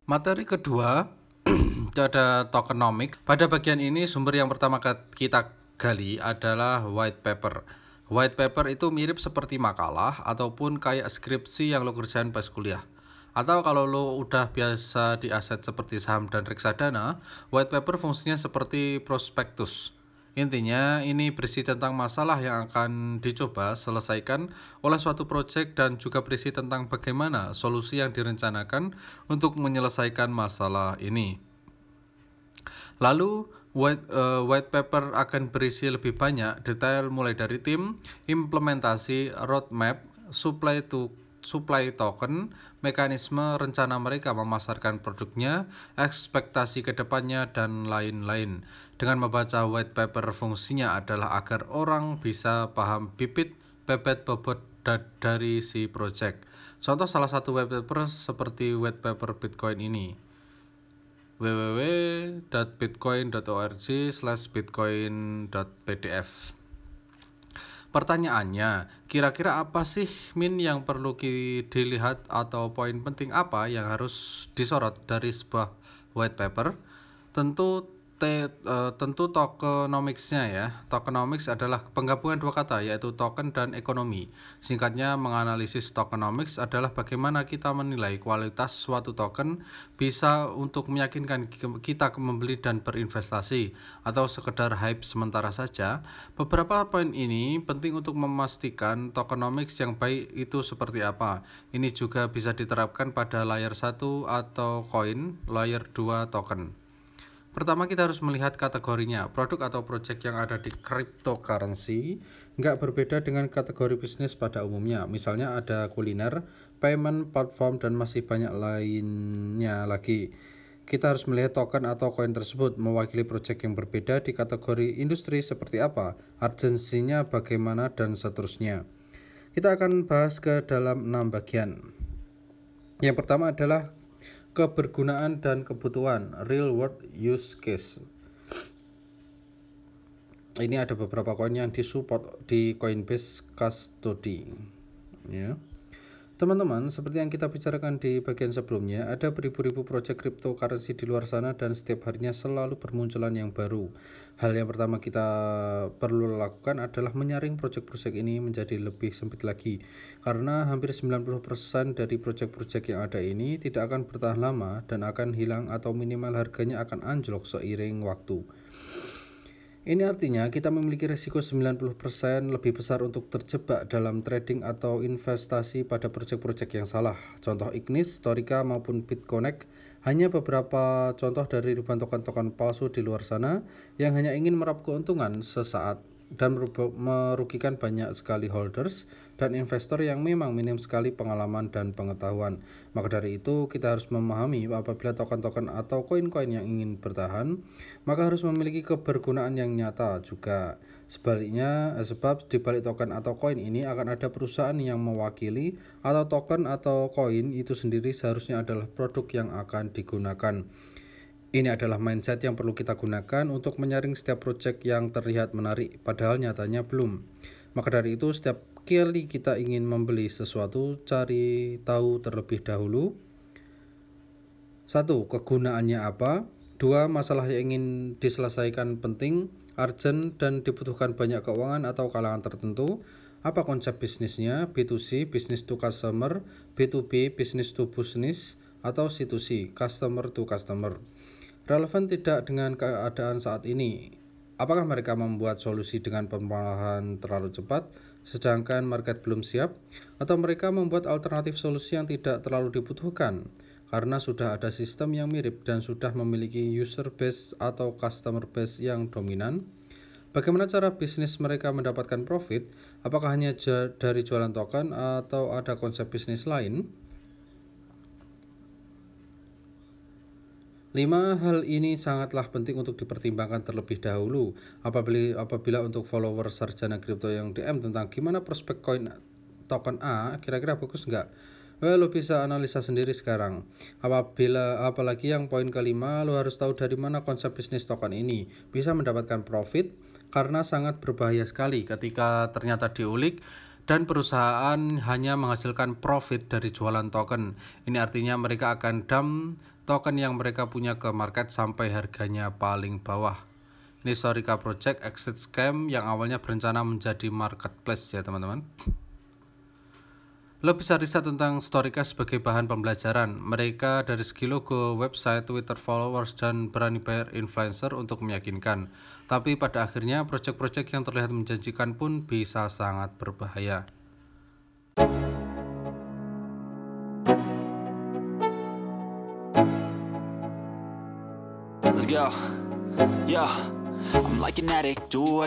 Materi kedua itu ada tokenomics. Pada bagian ini sumber yang pertama kita gali adalah white paper. White paper itu mirip seperti makalah ataupun kayak skripsi yang lo kerjain pas kuliah. Atau kalau lo udah biasa di aset seperti saham dan reksadana, white paper fungsinya seperti prospektus. Intinya, ini berisi tentang masalah yang akan dicoba selesaikan oleh suatu proyek dan juga berisi tentang bagaimana solusi yang direncanakan untuk menyelesaikan masalah ini. Lalu, white paper akan berisi lebih banyak detail mulai dari tim, implementasi, roadmap, supply token, mekanisme rencana mereka memasarkan produknya, ekspektasi kedepannya, dan lain-lain. Dengan membaca white paper, fungsinya adalah agar orang bisa paham bibit, bebet, bobot dari si project. Contoh salah satu white paper seperti white paper Bitcoin ini, www.bitcoin.org/bitcoin.pdf. Pertanyaannya, kira-kira apa sih Min yang perlu dilihat atau poin penting apa yang harus disorot dari sebuah white paper? Tentu tokenomics-nya ya. Tokenomics adalah penggabungan dua kata, yaitu token dan ekonomi. Singkatnya, menganalisis tokenomics adalah bagaimana kita menilai kualitas suatu token bisa untuk meyakinkan kita membeli dan berinvestasi, atau sekedar hype sementara saja. Beberapa poin ini penting untuk memastikan tokenomics yang baik itu seperti apa. Ini juga bisa diterapkan pada layer 1 atau koin, layer 2 token. Pertama, kita harus melihat kategorinya. Produk atau project yang ada di cryptocurrency nggak berbeda dengan kategori bisnis pada umumnya. Misalnya ada kuliner, payment, platform, dan masih banyak lainnya lagi. Kita harus melihat token atau koin tersebut mewakili project yang berbeda di kategori industri seperti apa, urgensinya bagaimana, dan seterusnya. Kita akan bahas ke dalam 6 bagian. Yang pertama adalah kebergunaan dan kebutuhan, real world use case. Ini ada beberapa koin yang disupport di Coinbase Custody ya. Teman-teman, seperti yang kita bicarakan di bagian sebelumnya, ada beribu-ribu proyek cryptocurrency di luar sana dan setiap harinya selalu bermunculan yang baru. Hal yang pertama kita perlu lakukan adalah menyaring proyek-proyek ini menjadi lebih sempit lagi. Karena hampir 90% dari proyek-proyek yang ada ini tidak akan bertahan lama dan akan hilang atau minimal harganya akan anjlok seiring waktu. Ini artinya kita memiliki risiko 90% lebih besar untuk terjebak dalam trading atau investasi pada proyek-proyek yang salah. Contoh Ignis, Torika, maupun BitConnect hanya beberapa contoh dari ribuan token-token palsu di luar sana yang hanya ingin meraup keuntungan sesaat dan merugikan banyak sekali holders dan investor yang memang minim sekali pengalaman dan pengetahuan. Maka dari itu, kita harus memahami apabila token-token atau koin-koin yang ingin bertahan, maka harus memiliki kebergunaan yang nyata juga. Sebaliknya, sebab di balik token atau koin ini akan ada perusahaan yang mewakili, atau token atau koin itu sendiri seharusnya adalah produk yang akan digunakan. Ini adalah mindset yang perlu kita gunakan untuk menyaring setiap proyek yang terlihat menarik, padahal nyatanya belum. Maka dari itu, setiap kali kita ingin membeli sesuatu, cari tahu terlebih dahulu. 1. Kegunaannya apa? 2. Masalah yang ingin diselesaikan penting, urgent, dan dibutuhkan banyak keuangan atau kalangan tertentu. Apa konsep bisnisnya? B2C, business to customer, B2B, business to business, atau C2C, customer to customer. Relevan tidak dengan keadaan saat ini? Apakah mereka membuat solusi dengan pemerahan terlalu cepat, sedangkan market belum siap? Atau mereka membuat alternatif solusi yang tidak terlalu dibutuhkan, karena sudah ada sistem yang mirip dan sudah memiliki user base atau customer base yang dominan? Bagaimana cara bisnis mereka mendapatkan profit? Apakah hanya dari jualan token atau ada konsep bisnis lain? 5 hal ini sangatlah penting untuk dipertimbangkan terlebih dahulu. Apabila untuk follower sarjana kripto yang DM tentang gimana prospek koin token A, kira-kira bagus nggak? Lo bisa analisa sendiri sekarang. Apalagi yang poin kelima, lo harus tahu dari mana konsep bisnis token ini bisa mendapatkan profit, karena sangat berbahaya sekali ketika ternyata diulik dan perusahaan hanya menghasilkan profit dari jualan token. Ini artinya mereka akan dump token yang mereka punya ke market sampai harganya paling bawah. Ini Storika Project exit scam yang awalnya berencana menjadi marketplace ya teman-teman. Lo bisa riset tentang Storika sebagai bahan pembelajaran. Mereka dari segi logo, website, Twitter followers, dan berani bayar influencer untuk meyakinkan. Tapi pada akhirnya proyek-proyek yang terlihat menjanjikan pun bisa sangat berbahaya. Let's go. Yeah, I'm like an addict. Do